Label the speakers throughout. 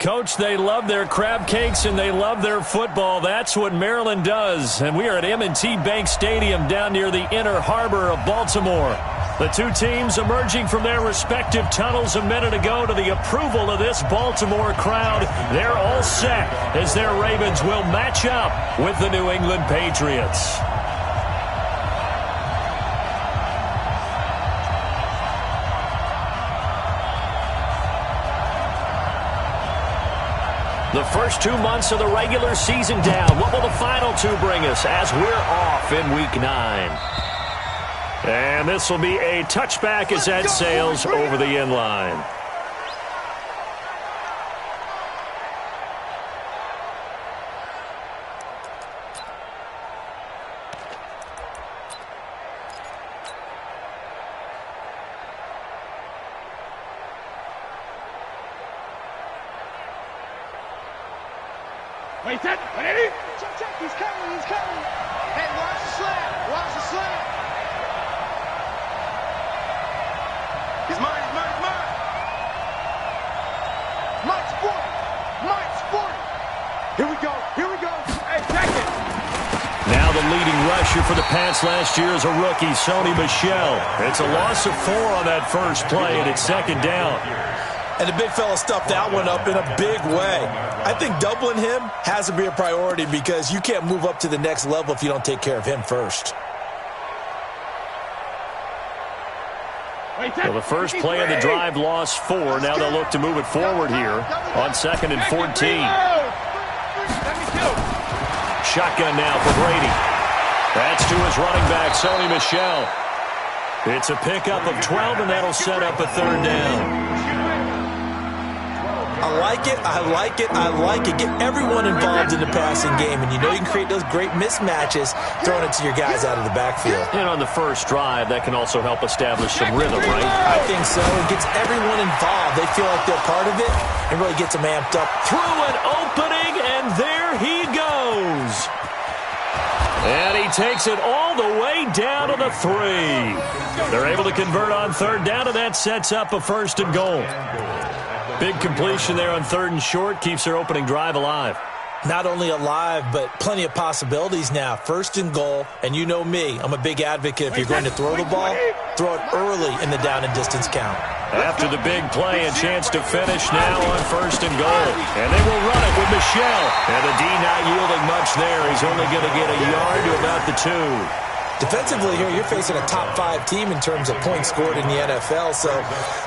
Speaker 1: Coach, they love their crab cakes and they love their football. That's what Maryland does. And we are at M&T Bank Stadium down near the inner harbor of Baltimore. The two teams emerging from their respective tunnels a minute ago to the approval of this Baltimore crowd. They're all set as their Ravens will match up with the New England Patriots. The first 2 months of the regular season down. What will the final two bring us as we're off in Week 9? And this will be a touchback as that sails over the end line.
Speaker 2: Wait, set, ready? Check, he's coming. Hey, watch the slant. He's mine. Mike's 40. Here we go. Hey, check it.
Speaker 1: Now the leading rusher for the Pats last year is a rookie, Sony Michel. It's a loss of 4 on that first play, and it's second down.
Speaker 3: And the big fella stuffed that one up in a big way. I think doubling him has to be a priority because you can't move up to the next level if you don't take care of him first.
Speaker 1: Well, the first play of the drive lost 4. Now they'll look to move it forward here on 2nd and 14. Shotgun now for Brady. That's to his running back, Sony Michel. It's a pickup of 12, and that'll set up a third down.
Speaker 3: I like it. Get everyone involved in the passing game, and you know you can create those great mismatches throwing it to your guys out of the backfield.
Speaker 1: And on the first drive, that can also help establish some rhythm, right?
Speaker 3: I think so. It gets everyone involved. They feel like they're part of it and really gets them amped up.
Speaker 1: Through an opening, and there he goes. And he takes it all the way down to the 3. They're able to convert on third down, and that sets up a 1st and goal. Big completion there on 3rd and short. Keeps their opening drive alive.
Speaker 3: Not only alive, but plenty of possibilities now. 1st and goal, and you know me. I'm a big advocate. If you're going to throw the ball, throw it early in the down and distance count.
Speaker 1: After the big play, a chance to finish now on 1st and goal. And they will run it with Michel. And the D not yielding much there. He's only going to get a yard to about the 2.
Speaker 3: Defensively here, you're facing a top 5 team in terms of points scored in the NFL. So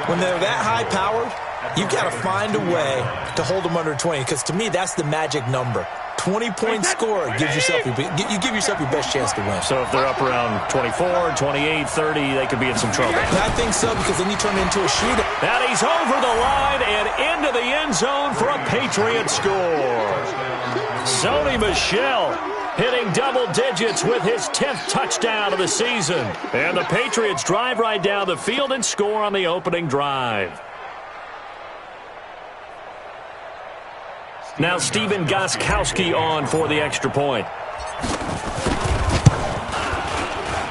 Speaker 3: when they're that high-powered, you got to find a way to hold them under 20, because to me, that's the magic number. 20 points scored you give yourself your best chance to win.
Speaker 1: So if they're up around 24, 28, 30, they could be in some trouble.
Speaker 3: I think so, because then you turn it into a shootout.
Speaker 1: And he's over the line and into the end zone for a Patriot score. Sony Michel hitting double digits with his 10th touchdown of the season. And the Patriots drive right down the field and score on the opening drive. Now Stephen Gostkowski on for the extra point.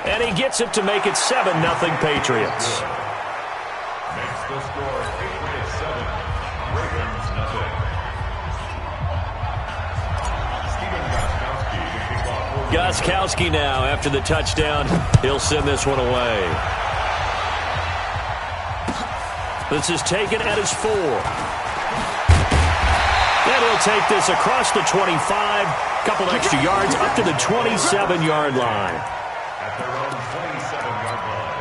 Speaker 1: And he gets it to make it 7-0 Patriots.
Speaker 4: Makes the score Patriots 7, Ravens nothing. Stephen
Speaker 1: Gostkowski now after the touchdown. He'll send this one away. This is taken at his 4. And he'll take this across the 25, couple extra yards up to the 27-yard line.
Speaker 4: At their own 27-yard line.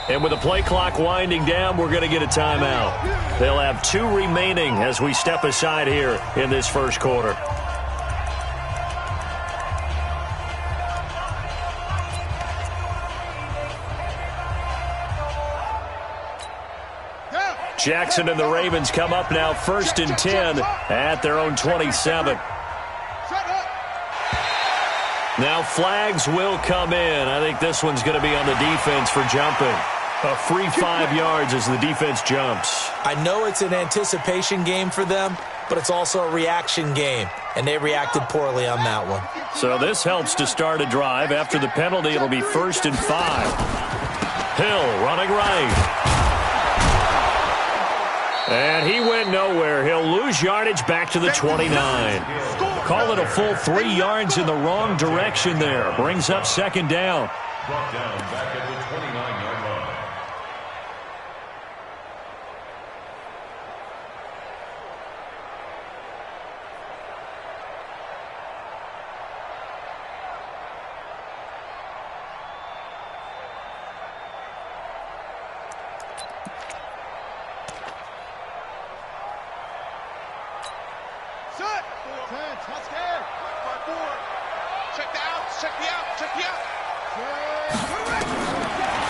Speaker 1: And with the play clock winding down, we're going to get a timeout. They'll have 2 remaining as we step aside here in this first quarter. Jackson and the Ravens come up now 1st and 10 at their own 27. Now flags will come in. I think this one's going to be on the defense for jumping. A free 5 yards as the defense jumps.
Speaker 3: I know it's an anticipation game for them, but it's also a reaction game, and they reacted poorly on that one.
Speaker 1: So this helps to start a drive. After the penalty, it'll be 1st and 5. Hill running right. And he went nowhere. He'll lose yardage back to the 29. Call it a full 3 yards in the wrong direction there. Brings up 2nd down.
Speaker 4: Brought down back at the 29-yard line.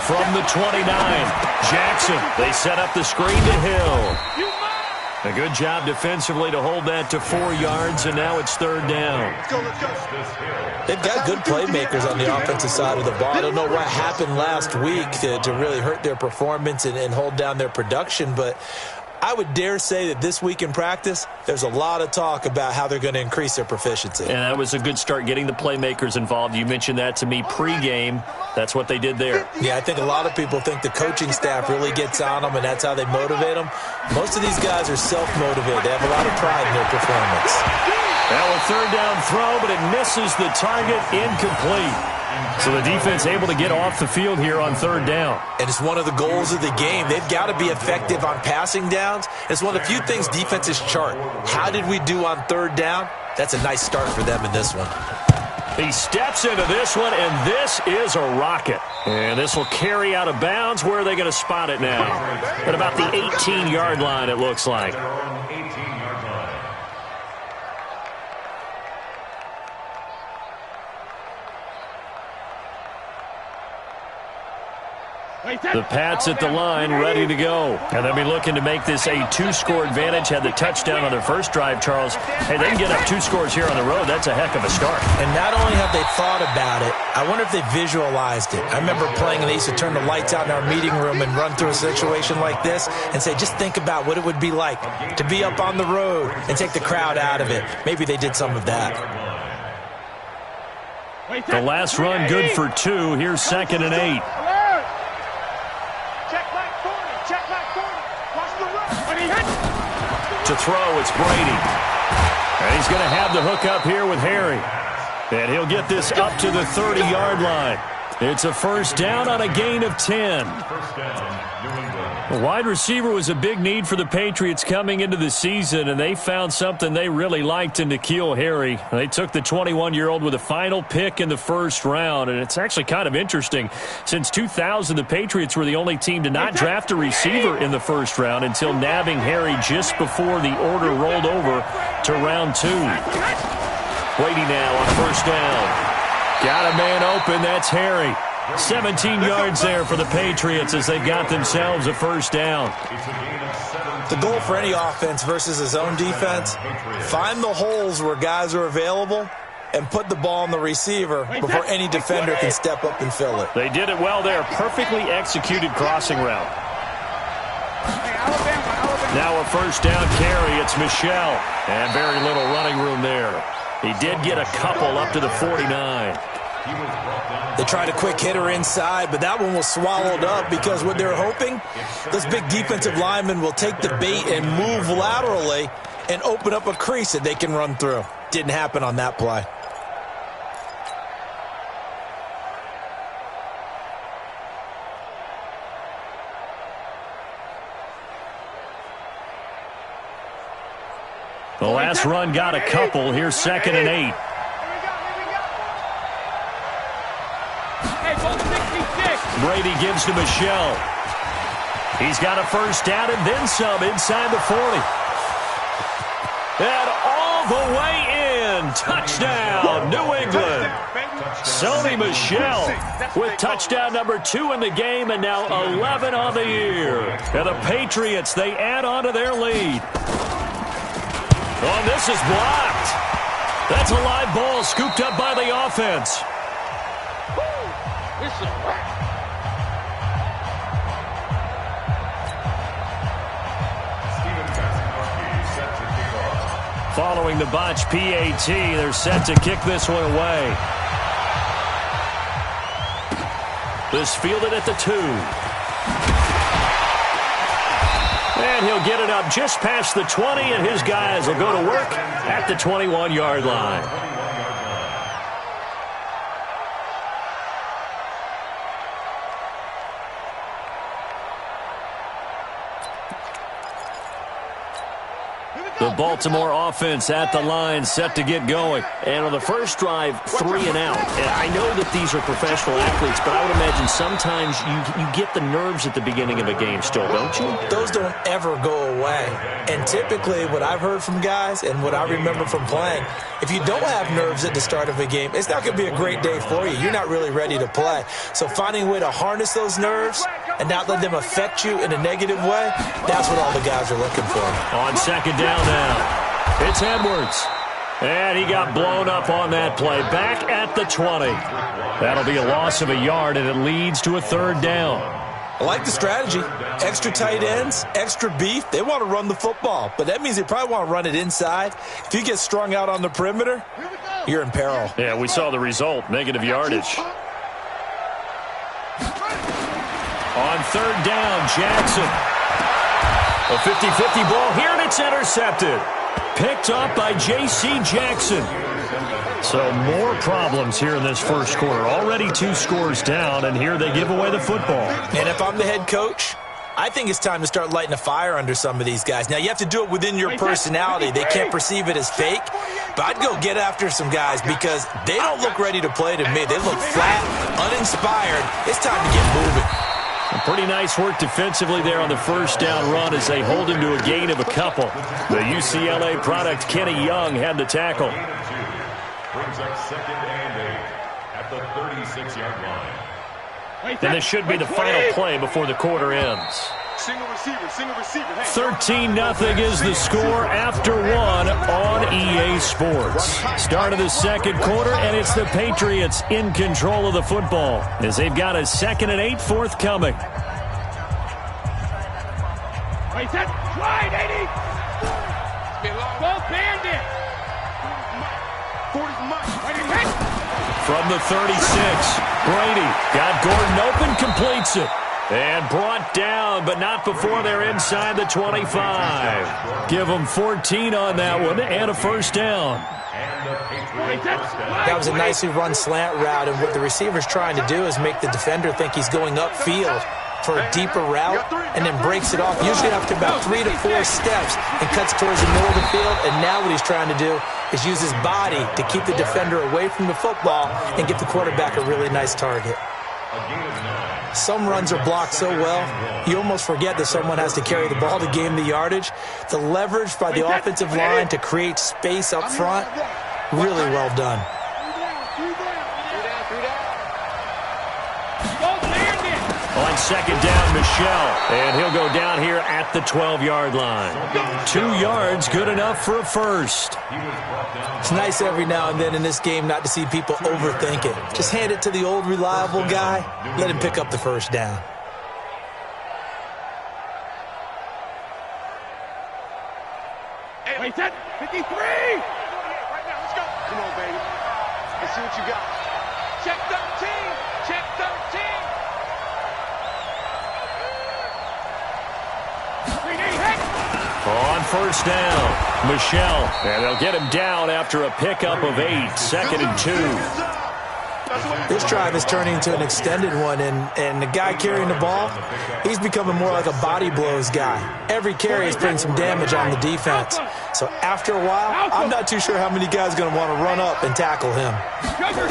Speaker 1: From the 29, Jackson. They set up the screen to Hill. A good job defensively to hold that to 4 yards, and now it's 3rd down.
Speaker 3: They've got good playmakers on the offensive side of the ball. I don't know what happened last week to really hurt their performance and hold down their production, but I would dare say that this week in practice, there's a lot of talk about how they're going to increase their proficiency.
Speaker 1: And that was a good start getting the playmakers involved. You mentioned that to me pregame. That's what they did there.
Speaker 3: Yeah, I think a lot of people think the coaching staff really gets on them, and that's how they motivate them. Most of these guys are self-motivated. They have a lot of pride in their performance.
Speaker 1: Now a 3rd down throw, but it misses the target, incomplete. So the defense able to get off the field here on 3rd down.
Speaker 3: And it's one of the goals of the game. They've got to be effective on passing downs. It's one of the few things defenses chart. How did we do on 3rd down? That's a nice start for them in this one.
Speaker 1: He steps into this one, and this is a rocket. And this will carry out of bounds. Where are they going to spot it now? At about the 18-yard line, it looks like. The Pats at the line, ready to go. And they'll be looking to make this a 2-score advantage. Had the touchdown on their first drive, Charles. Hey, they can get up 2 scores here on the road. That's a heck of a start.
Speaker 3: And not only have they thought about it, I wonder if they visualized it. I remember playing, and they used to turn the lights out in our meeting room and run through a situation like this and say, just think about what it would be like to be up on the road and take the crowd out of it. Maybe they did some of that.
Speaker 1: The last run good for 2. Here's 2nd and 8. To throw, it's Brady. And he's going to have the hook up here with Harry. And he'll get this up to the 30-yard line. It's a 1st down on a gain of 10. The wide receiver was a big need for the Patriots coming into the season, and they found something they really liked in N'Keal Harry. They took the 21-year-old with a final pick in the 1st round, and it's actually kind of interesting. Since 2000, the Patriots were the only team to not draft a receiver in the 1st round until nabbing Harry just before the order rolled over to round 2. Waiting now on 1st down. Got a man open. That's Harry. 17 yards there for the Patriots as they've got themselves a 1st down.
Speaker 3: The goal for any offense versus his own defense, find the holes where guys are available and put the ball on the receiver before any defender can step up and fill it.
Speaker 1: They did it well there. Perfectly executed crossing route. Now a 1st down carry. It's Michel. And very little running room there. He did get a couple up to the 49.
Speaker 3: They tried a quick hitter inside, but that one was swallowed up because what they're hoping, those big defensive linemen will take the bait and move laterally and open up a crease that they can run through. Didn't happen on that play.
Speaker 1: The last run got a couple. Here's 2nd and 8. Brady gives to Michelle. He's got a first down and then some inside the 40. And all the way in. Touchdown, New England. Sony Michel with touchdown number 2 in the game and now 11 on the year. And the Patriots, they add on to their lead. Oh, this is blocked. That's a live ball scooped up by the offense.
Speaker 2: It's a wrap.
Speaker 1: Following the botch PAT, they're set to kick this one away. This fielded at the 2. And he'll get it up just past the 20, and his guys will go to work at the 21-yard line. The Baltimore offense at the line, set to get going. And on the first drive, 3 and out. And I know that these are professional athletes, but I would imagine sometimes you get the nerves at the beginning of a game still, don't you?
Speaker 3: Those don't ever go away. And typically what I've heard from guys and what I remember from playing, if you don't have nerves at the start of a game, it's not going to be a great day for you. You're not really ready to play. So finding a way to harness those nerves and not let them affect you in a negative way, that's what all the guys are looking for.
Speaker 1: On second down now, it's Edwards. And he got blown up on that play. Back at the 20. That'll be a loss of a yard, and it leads to a third down.
Speaker 3: I like the strategy. Extra tight ends, extra beef. They want to run the football, but that means they probably want to run it inside. If you get strung out on the perimeter, you're in peril.
Speaker 1: Yeah, we saw the result, negative yardage. On third down, Jackson. A 50-50 ball here, and it's intercepted. Picked up by J.C. Jackson. So more problems here in this first quarter. Already 2 scores down, and here they give away the football.
Speaker 3: And if I'm the head coach, I think it's time to start lighting a fire under some of these guys. Now, you have to do it within your personality. They can't perceive it as fake. But I'd go get after some guys because they don't look ready to play to me. They look flat, uninspired. It's time to get moving.
Speaker 1: Pretty nice work defensively there on the first down run as they hold him to a gain of a couple. The UCLA product, Kenny Young, had the tackle.
Speaker 4: Brings up second and 8 at the 36-yard line.
Speaker 1: And this should be the final play before the quarter ends.
Speaker 2: Single receiver. Hey,
Speaker 1: 13-0 is the score after 1 on EA Sports. Start of the second quarter, and it's the Patriots in control of the football as they've got a 2nd and 8 forthcoming.
Speaker 2: Wait, that's wide, 80. Go bandit. 40's much.
Speaker 1: From the 36, Brady got Gordon open, completes it. And brought down, but not before they're inside the 25. Give them 14 on that one and a first down.
Speaker 3: That was a nicely run slant route, and what the receiver's trying to do is make the defender think he's going upfield for a deeper route and then breaks it off, usually after about 3 to 4 steps, and cuts towards the middle of the field. And now what he's trying to do is use his body to keep the defender away from the football and get the quarterback a really nice target. Some runs are blocked so well, you almost forget that someone has to carry the ball to gain the yardage. The leverage by the offensive line to create space up front, really well done.
Speaker 1: On second down, Michel, and he'll go down here at the 12-yard line. 2 yards, good enough for a first.
Speaker 3: It's nice every now and then in this game not to see people overthink it. Just hand it to the old reliable guy, let him pick up the first down.
Speaker 2: Wait, that 53. Right now, let's go. Come on, baby. Let's see what you got. Check 13. Check 13.
Speaker 1: On first down, Michel, and they'll get him down after a pickup of 8, 2nd and 2.
Speaker 3: This drive is turning into an extended one, and the guy carrying the ball, he's becoming more like a body blows guy. Every carry is putting some damage on the defense. So after a while, I'm not too sure how many guys are going to want to run up and tackle him.
Speaker 2: Sugar!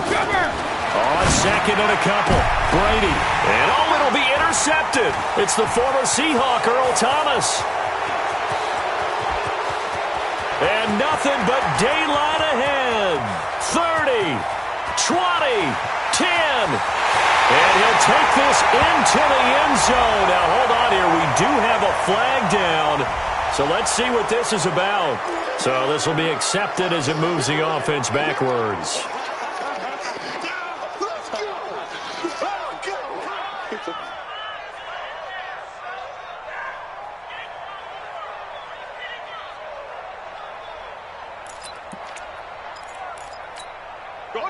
Speaker 1: On second and a couple, Brady. And it'll be intercepted. It's the former Seahawk, Earl Thomas. And nothing but daylight ahead. 30, 20, 10. And he'll take this into the end zone. Now, hold on here. We do have a flag down. So let's see what this is about. So this will be accepted as it moves the offense backwards.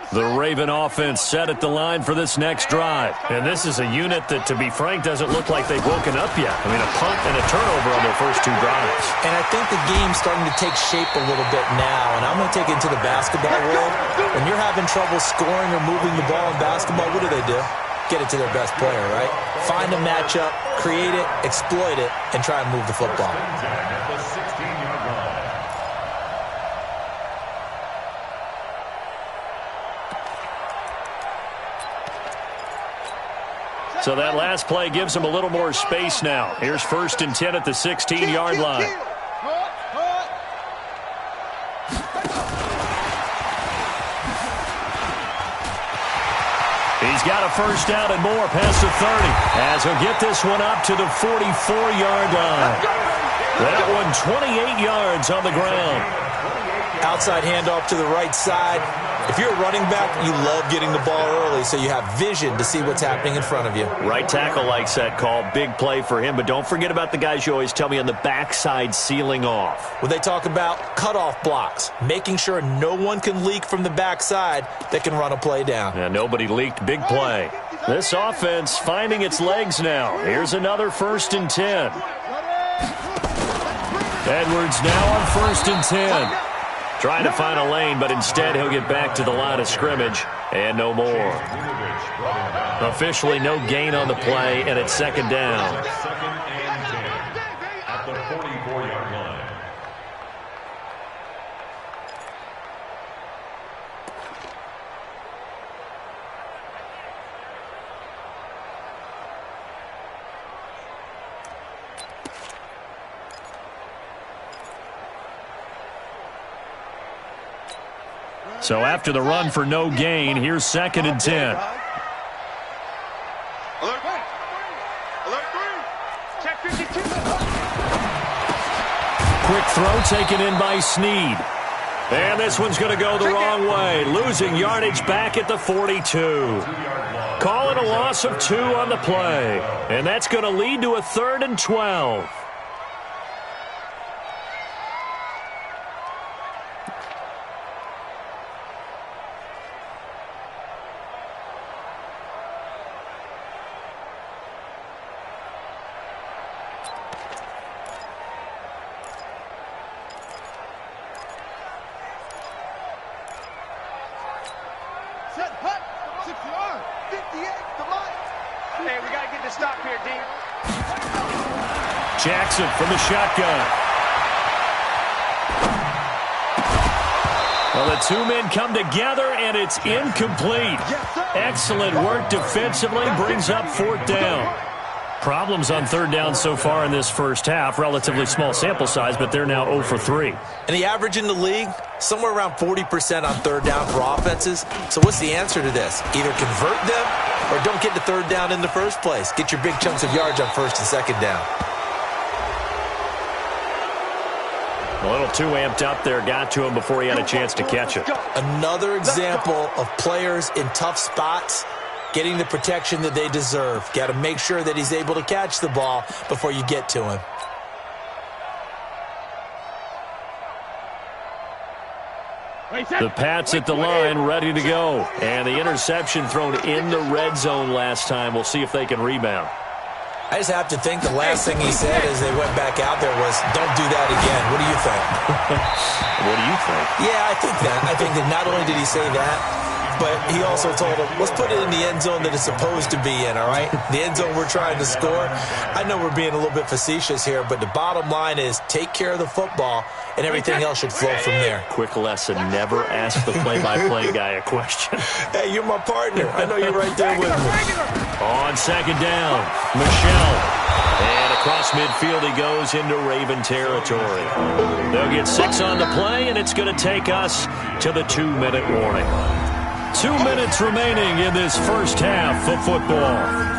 Speaker 1: The Raven offense set at the line for this next drive. And this is a unit that, to be frank, doesn't look like they've woken up yet. I mean, a punt and a turnover on their first two drives.
Speaker 3: And I think the game's starting to take shape a little bit now. And I'm going to take it to the basketball world. When you're having trouble scoring or moving the ball in basketball, what do? Get it to their best player, right? Find a matchup, create it, exploit it, and try and move the football.
Speaker 1: So that last play gives them a little more space now. Here's 1st and 10 at the 16-yard line. He's got a first down and more past the 30 as he'll get this one up to the 44-yard line. That one 28 yards on the ground.
Speaker 3: Outside handoff to the right side. If you're a running back, you love getting the ball early so you have vision to see what's happening in front of you.
Speaker 1: Right tackle likes that call. Big play for him. But don't forget about the guys you always tell me on the backside sealing off.
Speaker 3: When they talk about cutoff blocks, making sure no one can leak from the backside that can run a play down.
Speaker 1: Yeah, nobody leaked. Big play. This offense finding its legs now. Here's another 1st and 10. Edwards now on 1st and 10. Trying to find a lane, but instead he'll get back to the line of scrimmage and no more. Officially no gain on the play, and it's 2nd down.
Speaker 4: Second and 10 at the 44-yard line.
Speaker 1: So after the run for no gain, here's 2nd and 10.
Speaker 2: Alert 3. Check 52.
Speaker 1: Quick throw taken in by Snead. And this one's going to go the wrong way. Losing yardage back at the 42. Calling a loss of 2 on the play. And that's going to lead to a 3rd and 12.
Speaker 2: Set, hut, 6 yard, 58, come on. Hey, we got to get the stop here, D.
Speaker 1: Jackson from the shotgun. Well, the two men come together, and it's incomplete. Excellent work defensively, brings up 4th down. Problems on 3rd down so far in this first half. Relatively small sample size, but they're now 0 for 3.
Speaker 3: And the average in the league, somewhere around 40% on 3rd down for offenses. So what's the answer to this? Either convert them or don't get to 3rd down in the first place. Get your big chunks of yards on 1st and 2nd down.
Speaker 1: A little too amped up there. Got to him before he had a chance to catch it.
Speaker 3: Another example of players in tough spots getting the protection that they deserve. Got to make sure that he's able to catch the ball before you get to him.
Speaker 1: The Pats at the line, ready to go. And the interception thrown in the red zone last time. We'll see if they can rebound.
Speaker 3: I just have to think the last thing he said as they went back out there was, don't do that again. What do you think?
Speaker 1: What do you think?
Speaker 3: Yeah, I think that. I think that not only did he say that, but he also told him, let's put it in the end zone that it's supposed to be in, all right? The end zone we're trying to score. I know we're being a little bit facetious here, but the bottom line is take care of the football, and everything else should flow from there.
Speaker 1: Quick lesson, never ask the play-by-play guy a question.
Speaker 3: Hey, you're my partner. I know you're right there with me.
Speaker 1: On second down, Michelle. And across midfield he goes into Raven territory. They'll get 6 on the play, and it's going to take us to the 2-minute warning. 2 minutes remaining in this first half of football.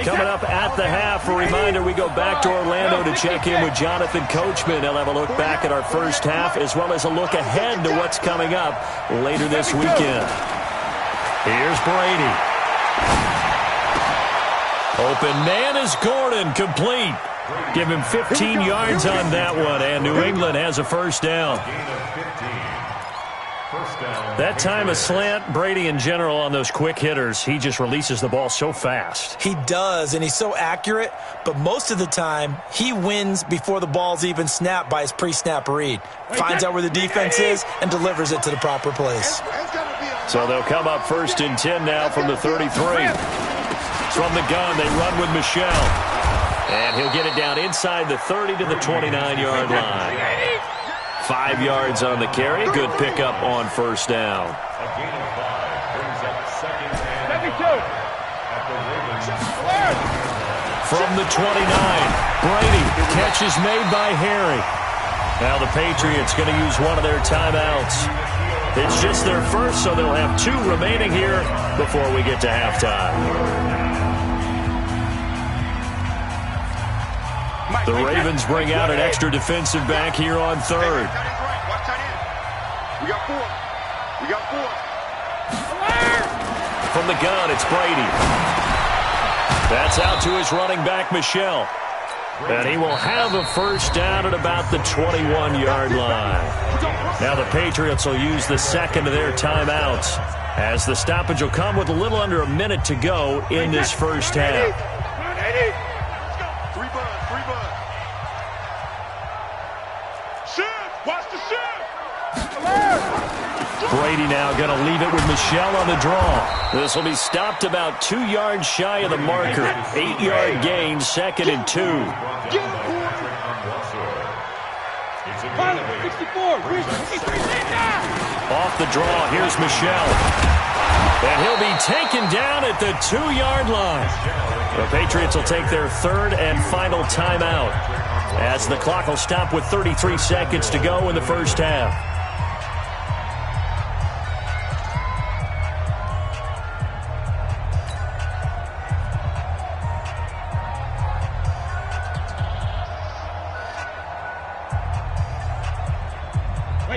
Speaker 1: Coming up at the half, a reminder, we go back to Orlando to check in with Jonathan Coachman. He'll have a look back at our first half as well as a look ahead to what's coming up later this weekend. Here's Brady. Open man is Gordon, complete. Give him 15 yards on that one, and New England has a first down. That time a slant, Brady in general on those quick hitters, he just releases the ball so fast.
Speaker 3: He does, and he's so accurate, but most of the time he wins before the ball's even snapped by his pre-snap read. Finds out where the defense is and delivers it to the proper place.
Speaker 1: So they'll come up first and 10 now from the 33. From the gun, they run with Michelle. And he'll get it down inside the 30 to the 29-yard line. 5 yards on the carry. Good pickup on first down.
Speaker 4: A gain of 5 brings up second and 5 at the Ravens.
Speaker 1: From the 29, Brady. Catch is made by Harry. Now the Patriots going to use one of their timeouts. It's just their first, so they'll have 2 remaining here before we get to halftime. The Ravens bring out an extra defensive back here on third.
Speaker 2: We got 4. We got 4.
Speaker 1: From the gun, it's Brady. That's out to his running back, Michelle. And he will have a first down at about the 21-yard line. Now the Patriots will use the second of their timeouts, as the stoppage will come with a little under a minute to go in this first half. Brady now going to leave it with Michelle on the draw. This will be stopped about 2 yards shy of the marker. 8-yard gain, second and 2. Off the draw, here's Michelle. And he'll be taken down at the 2-yard line. The Patriots will take their third and final timeout, as the clock will stop with 33 seconds to go in the first half.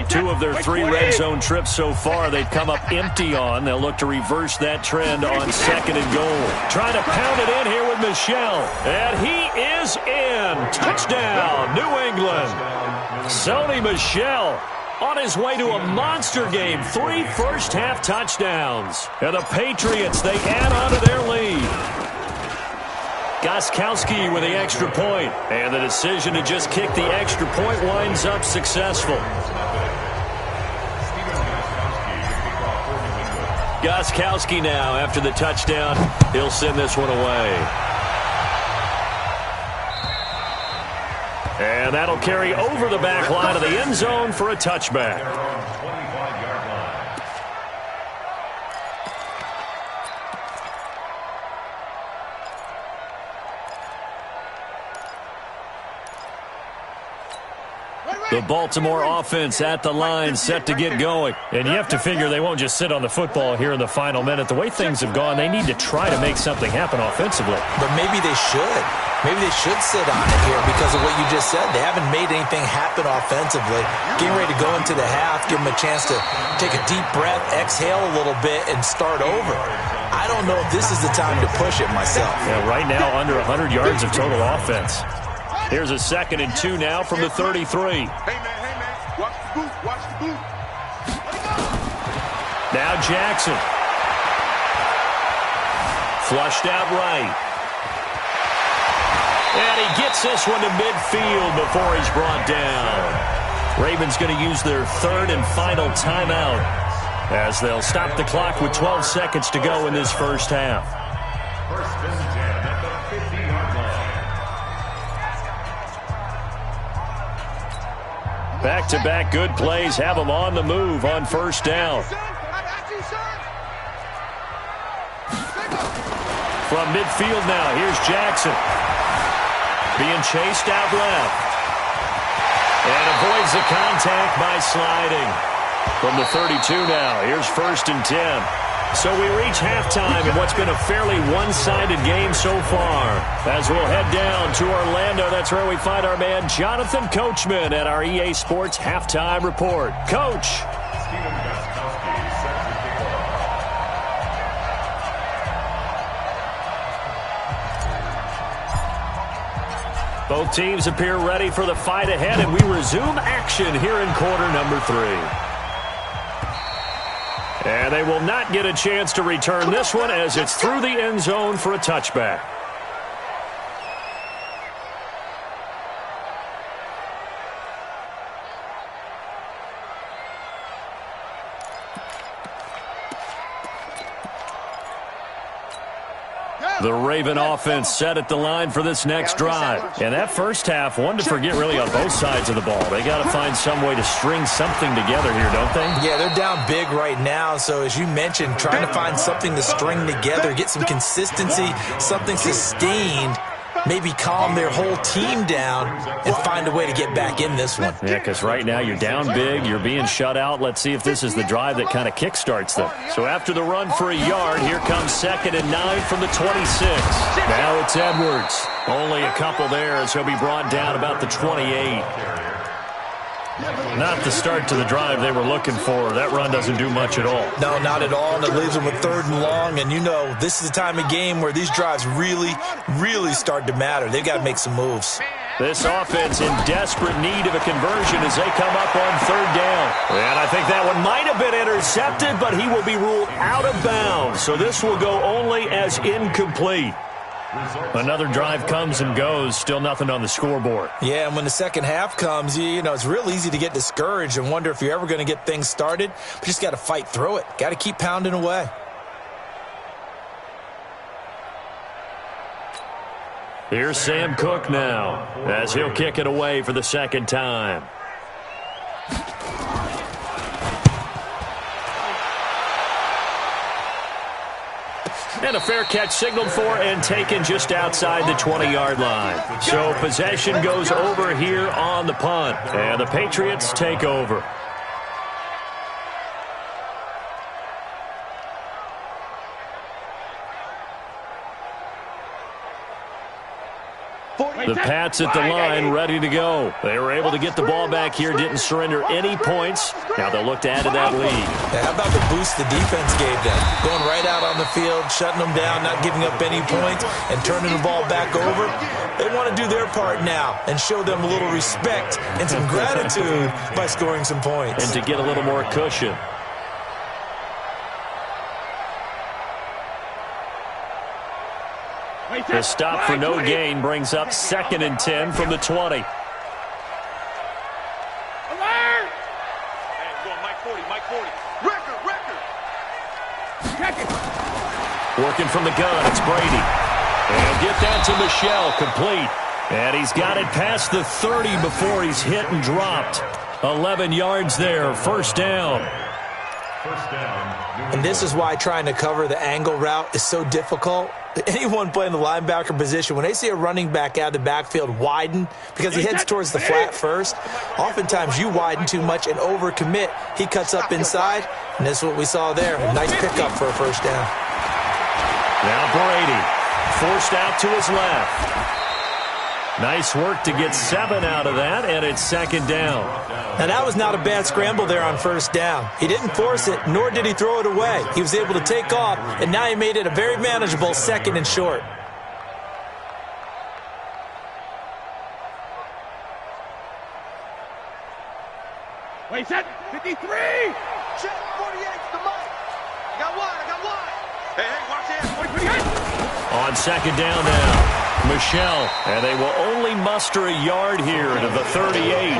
Speaker 1: Two of their 3 red zone trips so far, they've come up empty on. They'll look to reverse that trend on second and goal. Trying to pound it in here with Michelle. And he is in. Touchdown, New England. Sony Michel on his way to a monster game. 3 first-half touchdowns. And the Patriots, they add on to their lead. Gostkowski with the extra point. And the decision to just kick the extra point winds up successful. Gostkowski now, after the touchdown, he'll send this one away. And that'll carry over the back line of the end zone for a touchback. The Baltimore offense at the line, set to get going. And you have to figure they won't just sit on the football here in the final minute. The way things have gone, they need to try to make something happen offensively.
Speaker 3: But maybe they should. Maybe they should sit on it here because of what you just said. They haven't made anything happen offensively. Getting ready to go into the half, give them a chance to take a deep breath, exhale a little bit, and start over. I don't know if this is the time to push it myself.
Speaker 1: Yeah, right now, under 100 yards of total offense. Here's a second and 2 now from the 33.
Speaker 2: Hey, man, watch the boot, watch the boot.
Speaker 1: Now Now Jackson. Flushed out right. And he gets this one to midfield before he's brought down. Ravens going to use their third and final timeout as they'll stop the clock with 12 seconds to go in this first half.
Speaker 4: First and 10 at the 50-yard line.
Speaker 1: Back-to-back good plays have them on the move on first down. From midfield now, here's Jackson. Being chased out left. And avoids the contact by sliding. From the 32 now, here's first and 10. So we reach halftime in what's been a fairly one-sided game so far. As we'll head down to Orlando, that's where we find our man Jonathan Coachman at our EA Sports Halftime Report. Coach. Both teams appear ready for the fight ahead, and we resume action here in quarter number 3. And they will not get a chance to return this one as it's through the end zone for a touchback. The Raven offense set at the line for this next drive. And that first half, one to forget really on both sides of the ball. They got to find some way to string something together here, don't they?
Speaker 3: Yeah, they're down big right now. So as you mentioned, trying to find something to string together, get some consistency, something sustained, maybe calm their whole team down and find a way to get back in this one.
Speaker 1: Yeah, because right now you're down big, you're being shut out. Let's see if this is the drive that kind of kickstarts them. So after the run for a yard, here comes 2nd and 9 from the 26. Now it's Edwards. Only a couple there as he'll be brought down about the 28. Not the start to the drive they were looking for. That run doesn't do much at all.
Speaker 3: No, not at all, and it leaves them with 3rd and long. And you know, this is the time of game where these drives really, really start to matter. They've got to make some moves.
Speaker 1: This offense in desperate need of a conversion as they come up on 3rd down. And I think that one might have been intercepted, but he will be ruled out of bounds. So this will go only as incomplete. Another drive comes and goes, still nothing on the scoreboard.
Speaker 3: Yeah, and when the second half comes, you know, it's real easy to get discouraged and wonder if you're ever going to get things started. But you just got to fight through it. Got to keep pounding away.
Speaker 1: Here's Sam Cook now as he'll kick it away for the second time. And a fair catch signaled for and taken just outside the 20-yard line. So possession goes over here on the punt. And the Patriots take over. The Pats at the line, ready to go. They were able to get the ball back here, didn't surrender any points. Now they'll look to add to that lead.
Speaker 3: Yeah, how about the boost the defense gave them? Going right out on the field, shutting them down, not giving up any points, and turning the ball back over. They want to do their part now and show them a little respect and some gratitude by scoring some points.
Speaker 1: And to get a little more cushion. The stop for no gain brings up 2nd and 10 from the 20.
Speaker 2: Alert! Mike 40, Mike 40. Record. Check it.
Speaker 1: Working from the gun, it's Brady. And get that to Michelle, complete. And he's got it past the 30 before he's hit and dropped. 11 yards there, first down.
Speaker 3: And this is why trying to cover the angle route is so difficult. Anyone playing the linebacker position, when they see a running back out of the backfield widen because he heads towards the flat first, oftentimes you widen too much and overcommit. He cuts up inside, and this is what we saw there. A nice pickup for a first down.
Speaker 1: Now Brady, forced out to his left. Nice work to get 7 out of that, and it's 2nd down.
Speaker 3: Now, that was not a bad scramble there on first down. He didn't force it, nor did he throw it away. He was able to take off, and now he made it a very manageable 2nd and short.
Speaker 2: Wait, set. 53. Check 48 to Mike. I got one. Hey, watch it.
Speaker 1: On second down now, Michelle, and they will only muster a yard here to the 38.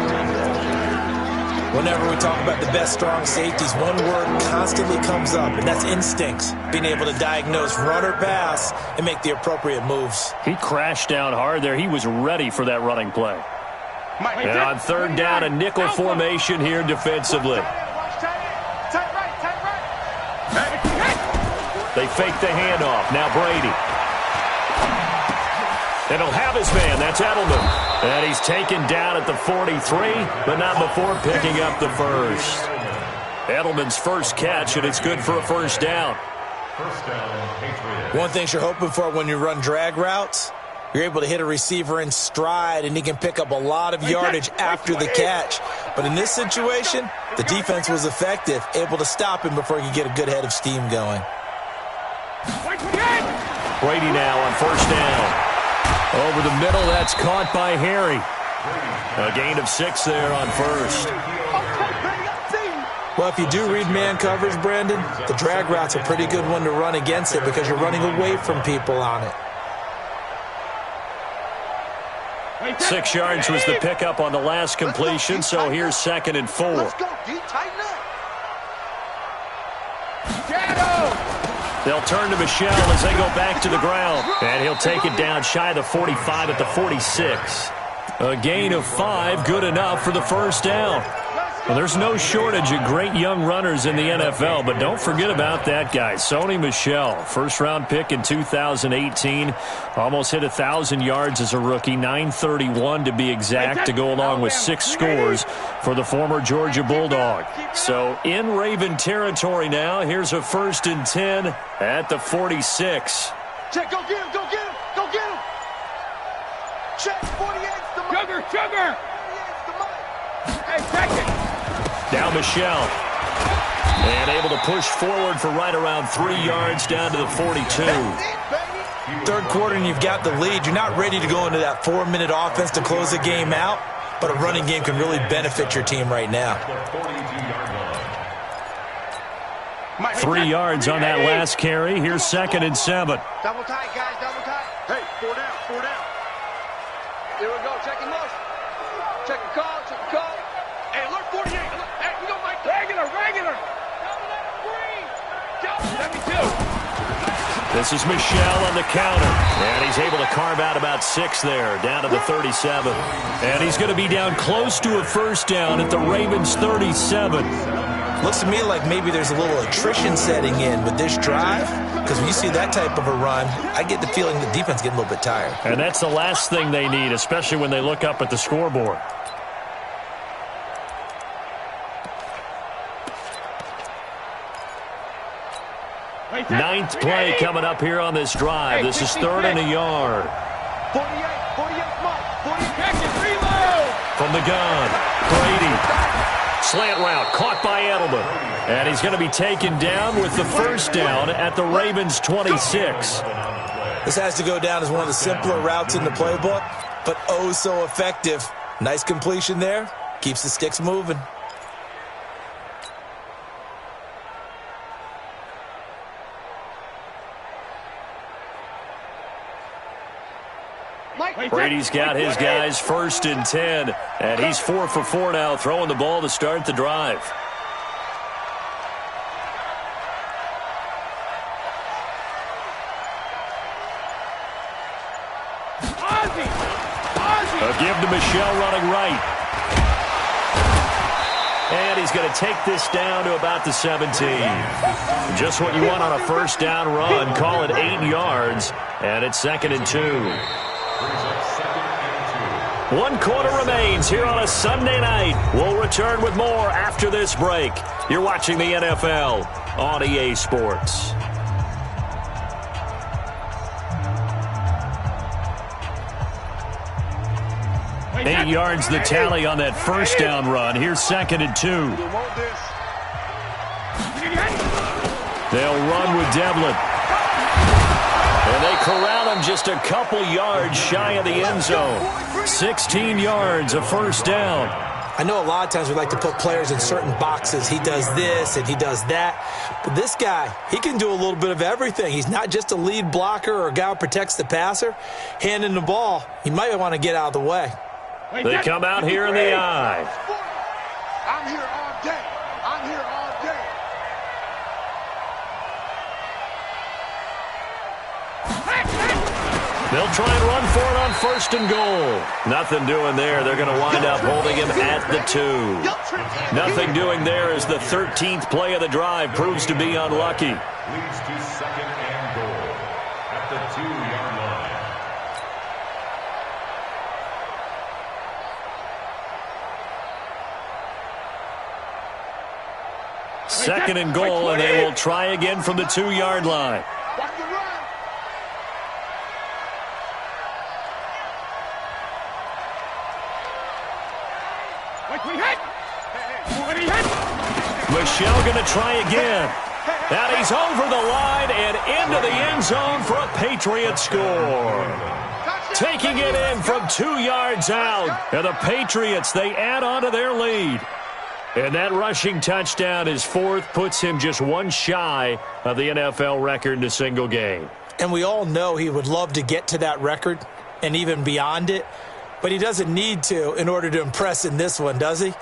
Speaker 3: Whenever we talk about the best strong safeties, one word constantly comes up, and that's instincts. Being able to diagnose run or pass and make the appropriate moves.
Speaker 1: He crashed down hard there. He was ready for that running play. And on third down, a nickel formation here defensively. They fake the handoff. Now Brady. And he'll have his man. That's Edelman. And he's taken down at the 43, but not before picking up the first. Edelman's first catch, and it's good for a first down.
Speaker 4: First down, Patriots.
Speaker 3: One thing you're hoping for when you run drag routes, you're able to hit a receiver in stride, and he can pick up a lot of yardage after the catch. But in this situation, the defense was effective, able to stop him before he could get a good head of steam going.
Speaker 1: Brady now on first down. Over the middle, that's caught by Harry. A gain of 6 there on first.
Speaker 3: Well, if you do read man coverage, Brandon, the drag route's a pretty good one to run against it because you're running away from people on it.
Speaker 1: 6 yards was the pickup on the last completion, so here's 2nd and 4.
Speaker 2: Let's go, D. Tighten up.
Speaker 1: They'll turn to Michelle as they go back to the ground. And he'll take it down shy of the 45 at the 46. A gain of 5, good enough for the first down. Well, there's no shortage of great young runners in the NFL, but don't forget about that guy, Sony Michel. First-round pick in 2018. Almost hit 1,000 yards as a rookie, 931 to be exact, to go along with 6 scores for the former Georgia Bulldog. So in Raven territory now. Here's a 1st and 10 at the 46.
Speaker 2: Check, go get him, go get him, go get him. Check, 48's the mic. Sugar. 48's the mic. Hey, check it.
Speaker 1: Now Michelle. And able to push forward for right around 3 yards down to the 42.
Speaker 3: Third quarter and you've got the lead. You're not ready to go into that 4-minute offense to close the game out, but a running game can really benefit your team right now.
Speaker 1: 3 yards on that last carry. Here's 2nd and 7.
Speaker 2: Double tight, guys, double tight. Hey, 4 down, 4 down. Here we go, check the motion. Check the call, check the call. Hey, alert 48. Hey, we go, Mike. Regular. Double 72.
Speaker 1: This is Michelle on the counter. And he's able to carve out about 6 there, down to the 37. And he's going to be down close to a first down at the Ravens' 37.
Speaker 3: Looks to me like maybe there's a little attrition setting in with this drive, because when you see that type of a run, I get the feeling the defense getting a little bit tired.
Speaker 1: And that's the last thing they need, especially when they look up at the scoreboard. Ninth play coming up here on this drive. This is 3rd and a yard.
Speaker 2: 48, Mike. 48, reload.
Speaker 1: From the gun, Brady. Slant route caught by Edelman. And he's going to be taken down with the first down at the Ravens' 26.
Speaker 3: This has to go down as one of the simpler routes in the playbook, but oh so effective. Nice completion there. Keeps the sticks moving.
Speaker 1: Brady's got his guys 1st and 10, and he's 4 for 4 now, throwing the ball to start the drive. A give to Michelle running right. And he's going to take this down to about the 17. Just what you want on a first down run. Call it 8 yards, and it's 2nd and 2. 1 quarter remains here on a Sunday night. We'll return with more after this break. You're watching the NFL on EA Sports. 8 yards the tally on that first down run. Here's 2nd and 2. They'll run with Devlin. And they corral him just a couple yards shy of the end zone. 16 yards, a first down.
Speaker 3: I know a lot of times we like to put players in certain boxes. He does this and he does that. But this guy, he can do a little bit of everything. He's not just a lead blocker or a guy who protects the passer. Handing the ball, he might want to get out of the way.
Speaker 1: They come out here in the I.
Speaker 2: I'm here all day. I'm here all day.
Speaker 1: They'll try and run for it on 1st and goal. Nothing doing there. They're going to wind up holding him at the 2. Nothing doing there as the 13th play of the drive proves to be unlucky.
Speaker 4: Leads to 2nd and goal at the 2-yard line.
Speaker 1: 2nd and goal, and they will try again from the 2-yard line. Michelle going to try again. And he's over the line and into the end zone for a Patriot score. Taking it in from 2 yards out. And the Patriots, they add on to their lead. And that rushing touchdown, his 4th, puts him just one shy of the NFL record in a single game.
Speaker 3: And we all know he would love to get to that record and even beyond it. But he doesn't need to in order to impress in this one, does he?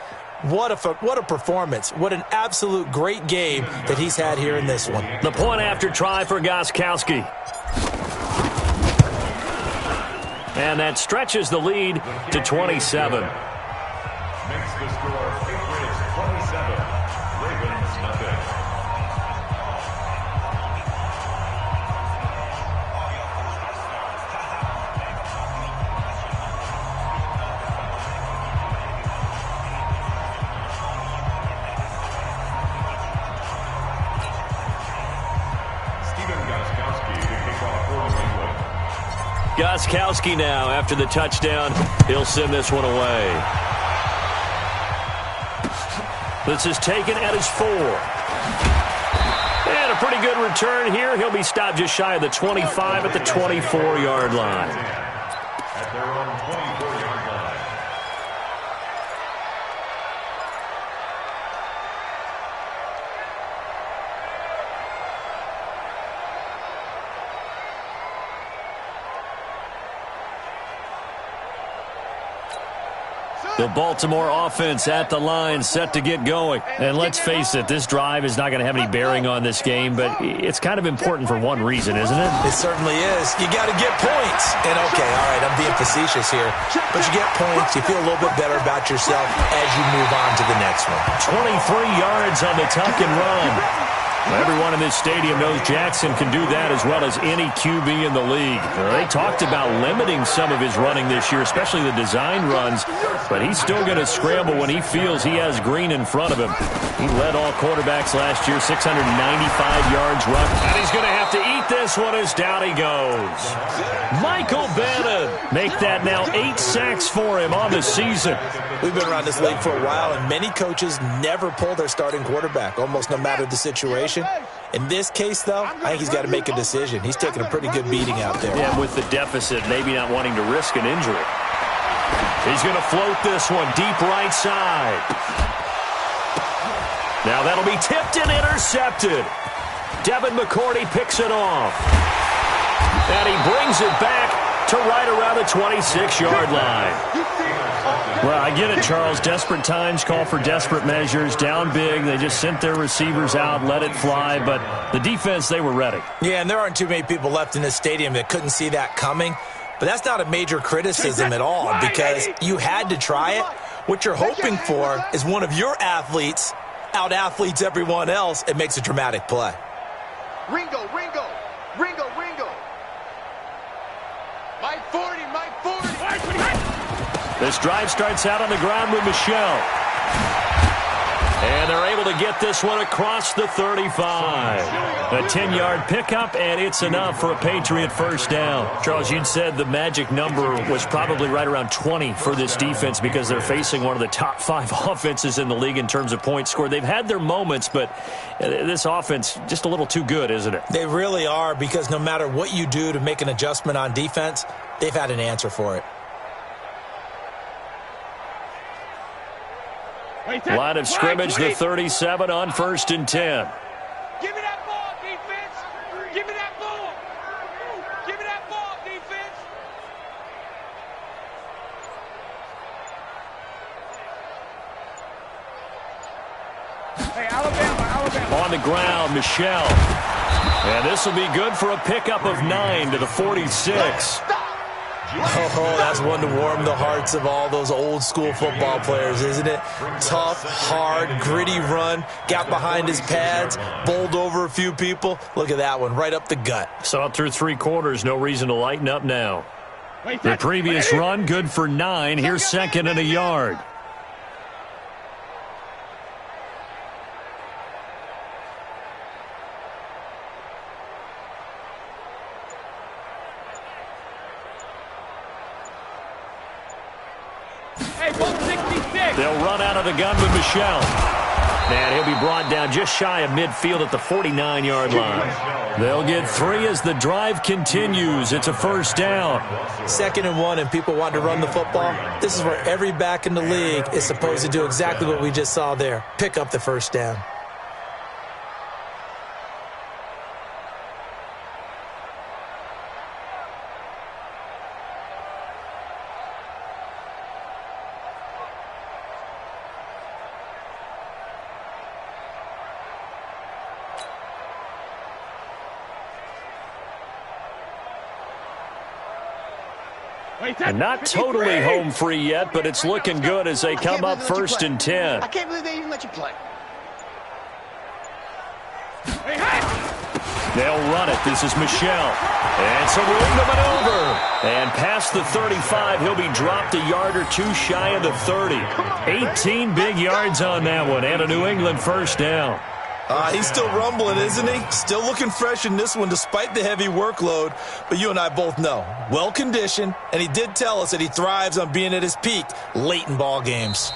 Speaker 3: What a performance. What an absolute great game that he's had here in this one.
Speaker 1: The point after try for Gostkowski. And that stretches the lead to 27.
Speaker 4: Makes the score Patriots 27, Ravens nothing.
Speaker 1: Gostkowski now after the touchdown. He'll send this one away. This is taken at his 4. And a pretty good return here. He'll be stopped just shy of the 25 at the 24-yard line.
Speaker 4: At their own 24-yard line.
Speaker 1: The Baltimore offense at the line, set to get going. And let's face it, this drive is not going to have any bearing on this game, but it's kind of important for one reason, isn't it?
Speaker 3: It certainly is. You got to get points. And okay, all right, I'm being facetious here, but you get points, you feel a little bit better about yourself as you move on to the next one.
Speaker 1: 23 yards on the tuck and run. Everyone in this stadium knows Jackson can do that as well as any QB in the league. They talked about limiting some of his running this year, especially the design runs, but he's still going to scramble when he feels he has green in front of him. He led all quarterbacks last year, 695 yards rush, and he's going to have to eat this one as down he goes. Michael Bannon make that now 8 sacks for him on the season.
Speaker 3: We've been around this league for a while, and many coaches never pull their starting quarterback, almost no matter the situation. In this case, though, I think he's got to make a decision. He's taking a pretty good beating out there.
Speaker 1: Yeah, with the deficit, maybe not wanting to risk an injury. He's going to float this one deep right side. Now that'll be tipped and intercepted. Devin McCourty picks it off. And he brings it back to right around the 26-yard line. Well, I get it, Charles. Desperate times call for desperate measures. Down big, they just sent their receivers out, let it fly. But the defense, they were ready.
Speaker 3: Yeah, and there aren't too many people left in this stadium that couldn't see that coming. But that's not a major criticism at all because you had to try it. What you're hoping for is one of your athletes out-athletes everyone else and makes a dramatic play.
Speaker 2: Ringo. Mike 40.
Speaker 1: This drive starts out on the ground with Michelle. And they're able to get this one across the 35. A 10-yard pickup, and it's enough for a Patriot first down. Charles, you'd said the magic number was probably right around 20 for this defense because they're facing one of the top 5 offenses in the league in terms of points scored. They've had their moments, but this offense just a little too good, isn't it?
Speaker 3: They really are because no matter what you do to make an adjustment on defense, they've had an answer for it.
Speaker 1: Line of scrimmage, the 37 on 1st and 10.
Speaker 2: Give me that ball, defense. Give me that ball. Give me that ball, defense. Hey, Alabama.
Speaker 1: On the ground, Michelle. And this will be good for a pickup of 9 to the 46.
Speaker 3: Oh, that's one to warm the hearts of all those old school football players, isn't it? Tough, hard, gritty run, got behind his pads, bowled over a few people. Look at that one, right up the gut.
Speaker 1: Saw it through 3 quarters, no reason to lighten up now. The previous run, good for 9. Here's 2nd and a yard. They'll run out of the gun with Michelle. And he'll be brought down just shy of midfield at the 49-yard line. They'll get 3 as the drive continues. It's a 1st down.
Speaker 3: 2nd and 1 and people want to run the football. This is where every back in the league is supposed to do exactly what we just saw there. Pick up the 1st down.
Speaker 1: And not totally home free yet, but it's looking good as they come up 1st and 10.
Speaker 2: I can't believe they even let you play.
Speaker 1: They'll run it. This is Michelle. And some room to maneuver. And past the 35, he'll be dropped a yard or 2 shy of the 30. 18 big yards on that one, and a New England 1st down.
Speaker 3: He's still rumbling, isn't he? Still looking fresh in this one despite the heavy workload. But you and I both know, well-conditioned, and he did tell us that he thrives on being at his peak late in ball games.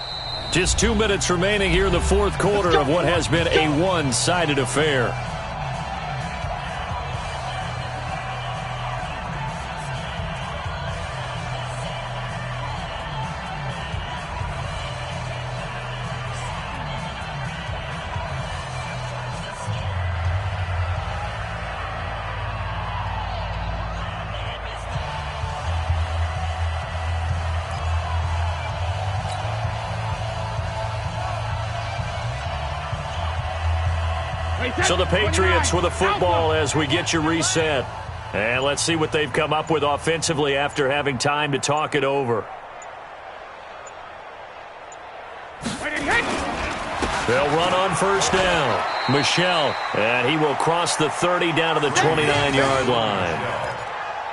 Speaker 1: Just 2 minutes remaining here in the 4th quarter of what has been a one-sided affair. So the Patriots with a football as we get you reset. And let's see what they've come up with offensively after having time to talk it over. They'll run on 1st down. Michelle, and he will cross the 30 down to the 29-yard line.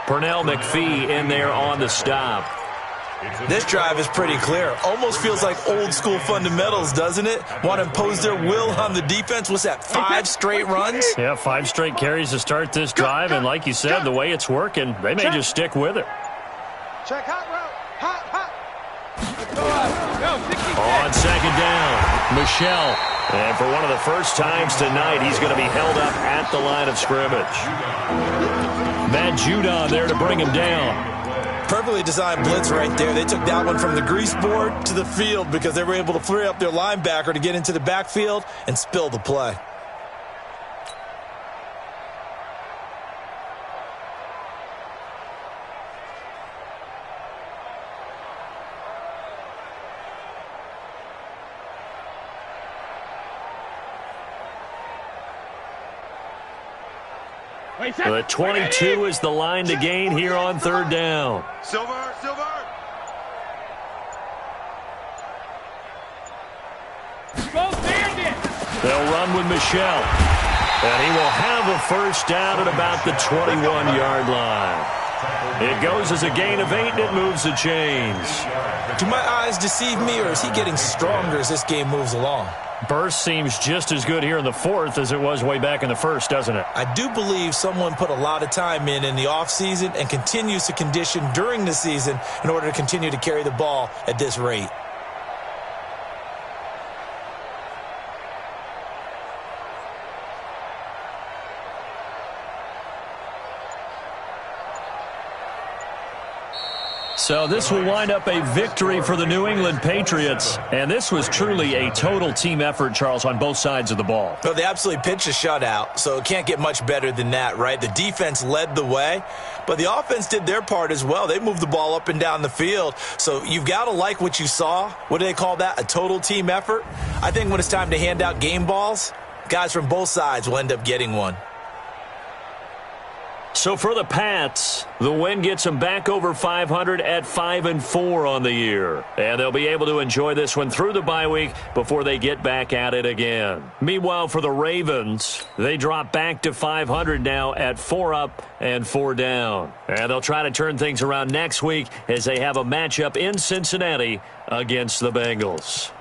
Speaker 1: Pernell McPhee in there on the stop.
Speaker 3: This drive is pretty clear. Almost feels like old school fundamentals, doesn't it? Want to impose their will on the defense. What's that, 5 straight runs?
Speaker 1: Yeah, 5 straight carries to start this drive. And like you said, the way it's working, they may just stick with it.
Speaker 2: Check hot route. Hot.
Speaker 1: On 2nd down, Michelle. And for one of the first times tonight, he's going to be held up at the line of scrimmage. Matt Judon there to bring him down.
Speaker 3: Perfectly designed blitz right there. They took that one from the grease board to the field because they were able to free up their linebacker to get into the backfield and spill the play.
Speaker 1: The 22 is the line to gain here on 3rd down.
Speaker 2: Silver.
Speaker 1: They'll run with Michelle. And he will have a 1st down at about the 21-yard line. It goes as a gain of 8, and it moves the chains.
Speaker 3: Do my eyes deceive me, or is he getting stronger as this game moves along?
Speaker 1: Burst seems just as good here in the 4th as it was way back in the 1st, doesn't it?
Speaker 3: I do believe someone put a lot of time in the offseason and continues to condition during the season in order to continue to carry the ball at this rate.
Speaker 1: So this will wind up a victory for the New England Patriots. And this was truly a total team effort, Charles, on both sides of the ball.
Speaker 3: Well, they absolutely pitched a shutout, so it can't get much better than that, right? The defense led the way, but the offense did their part as well. They moved the ball up and down the field. So you've got to like what you saw. What do they call that? A total team effort? I think when it's time to hand out game balls, guys from both sides will end up getting one.
Speaker 1: So for the Pats, the win gets them back over 500 at 5-4 on the year. And they'll be able to enjoy this one through the bye week before they get back at it again. Meanwhile, for the Ravens, they drop back to 500 now at 4 up and 4 down. And they'll try to turn things around next week as they have a matchup in Cincinnati against the Bengals.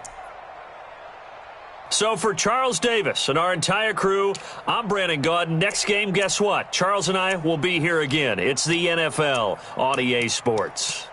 Speaker 1: So for Charles Davis and our entire crew, I'm Brandon Gaudin. Next game, guess what? Charles and I will be here again. It's the NFL on EA Sports.